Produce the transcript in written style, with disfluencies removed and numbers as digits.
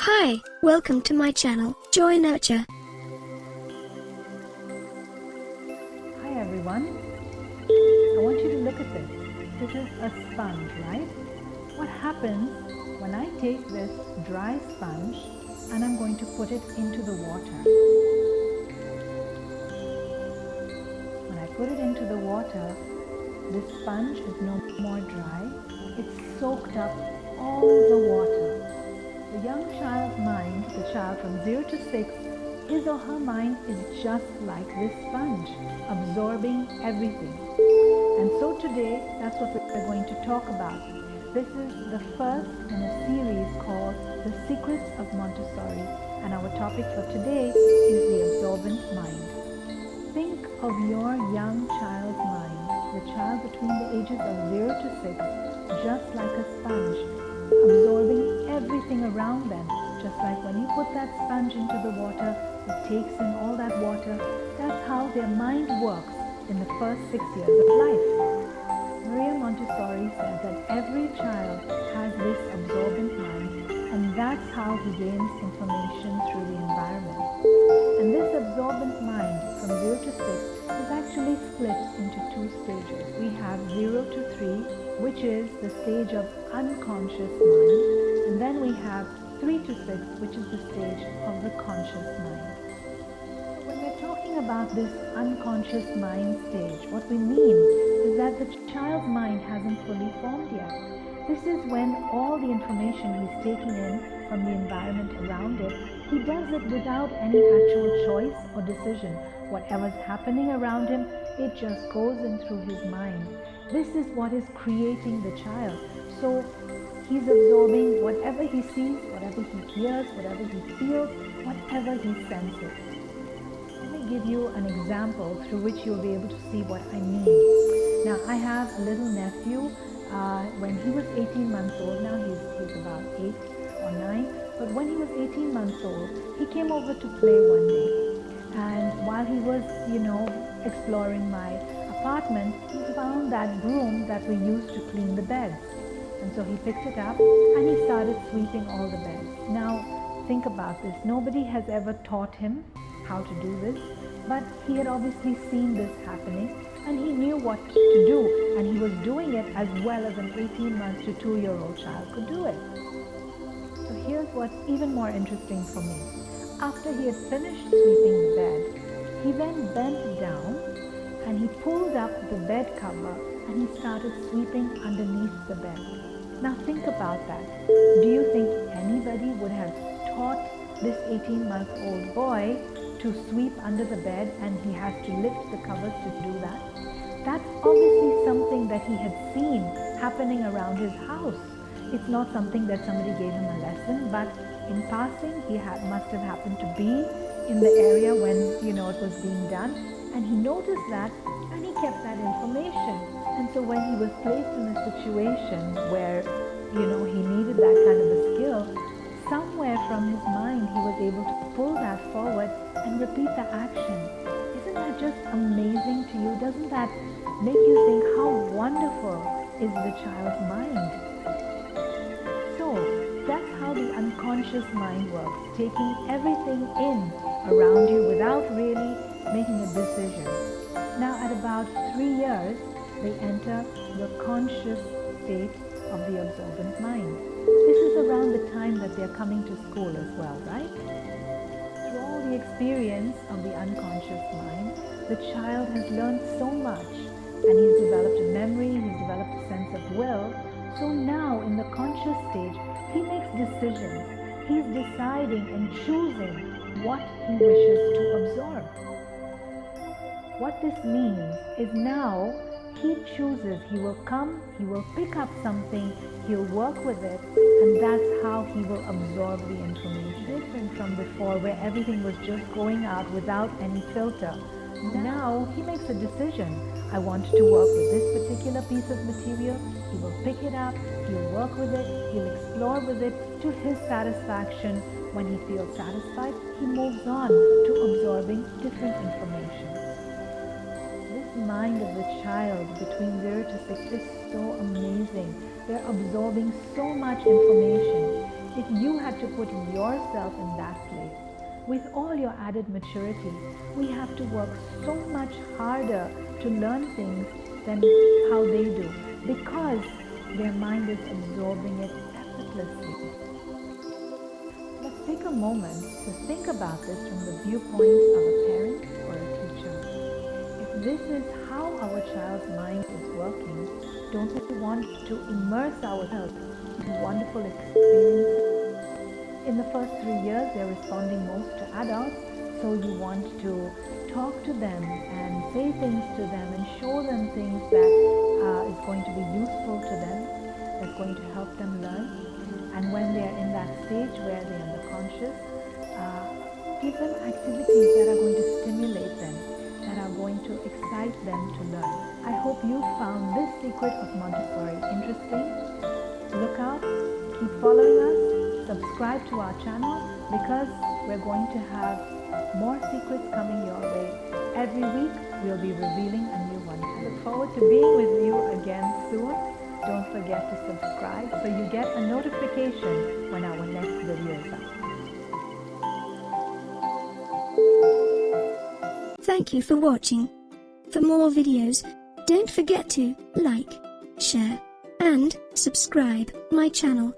Hi, welcome to my channel, JoyNurture. Hi everyone, I want you to look at this. This is a sponge, right? What happens when I take this dry sponge and I'm going to put it into the water? When I put it into the water, this sponge is no more dry. It's soaked up all the water. The young child's mind, the child from 0 to 6, his or her mind is just like this sponge, absorbing everything. And so today, that's what we're going to talk about. This is the first in a series called The Secrets of Montessori, and our topic for today is the absorbent mind. Think of your young child's mind, the child between the ages of 0 to 6, just like a sponge, absorbing everything around them. Just like when you put that sponge into the water, it takes in all that water. That's how their mind works in the first 6 years of life. Maria Montessori said that every child has this absorbent mind, and that's how he gains information through the environment. And this absorbent mind from 0 to 6 is actually split into 2 stages. We have 0 to 3, which is the stage of unconscious mind, and then we have 3 to 6, which is the stage of the conscious mind. When we're talking about this unconscious mind stage, what we mean is that the child's mind hasn't fully formed yet. This is when all the information he's taking in from the environment around it, he does it without any actual choice or decision. Whatever's happening around him, it just goes in through his mind. This is what is creating the child. So he's absorbing whatever he sees, whatever he hears, whatever he feels, whatever he senses. Let me give you an example through which you'll be able to see what I mean. Now, I have a little nephew. When he was 18 months old, now he's about 8 or 9, but when he was 18 months old, he came over to play one day. And while he was, exploring my apartment, he found that broom that we used to clean the beds. And so he picked it up and he started sweeping all the beds. Now, think about this. Nobody has ever taught him how to do this, but he had obviously seen this happening and he knew what to do, and he was doing it as well as an 18 months to 2-year-old child could do it. So here's what's even more interesting for me. After he had finished sweeping the bed, he then bent down and he pulled up the bed cover and he started sweeping underneath the bed. Now think about that. Do you think anybody would have taught this 18-month-old boy to sweep under the bed, and he has to lift the covers to do that? That's obviously something that he had seen happening around his house. It's not something that somebody gave him a lesson, but in passing, he must have happened to be in the area when, it was being done, and he noticed that, and he kept that information. And so when he was placed in a situation where, he needed that kind of a skill, somewhere from his mind, he was able to pull that forward and repeat the action. Isn't that just amazing to you? Doesn't that make you think how wonderful is the child's mind? So that's how the unconscious mind works, taking everything in around you without really making a decision. Now at about 3 years, they enter the conscious state of the absorbent mind. This is around the time that they're coming to school as well, right? Through all the experience of the unconscious mind, the child has learned so much, and he's developed a memory, he's developed a sense of will. So now in the conscious stage, he makes decisions. He's deciding and choosing what he wishes to absorb. What this means is now he chooses, he will come, he will pick up something, he'll work with it, and that's how he will absorb the information. Different from before, where everything was just going out without any filter. Now he makes a decision. I want to work with this particular piece of material. He will pick it up, he'll work with it, he'll explore with it to his satisfaction. When he feels satisfied, he moves on to absorbing different information. Mind of the child between 0 to 6 is so amazing. They're absorbing so much information. if you had to put yourself in that place. With all your added maturity, we have to work so much harder to learn things than how they do, because their mind is absorbing it effortlessly. Let's take a moment to think about this from the viewpoint of a parent or a teacher. If this is how our child's mind is working, don't we want to immerse ourselves in wonderful experiences? In the first 3 years, they're responding most to adults, so you want to talk to them and say things to them and show them things that is going to be useful to them, that's going to help them learn. And when they're in that stage where they're in the conscious, give them activities that are going to stimulate them, that are going to excite them to learn. I hope you found this secret of Montessori interesting. Look out, keep following us, subscribe to our channel, because we're going to have more secrets coming your way. Every week we'll be revealing a new one. I look forward to being with you again soon. Don't forget to subscribe so you get a notification when our next video is up. Thank you for watching. For more videos, don't forget to like, share, and subscribe my channel.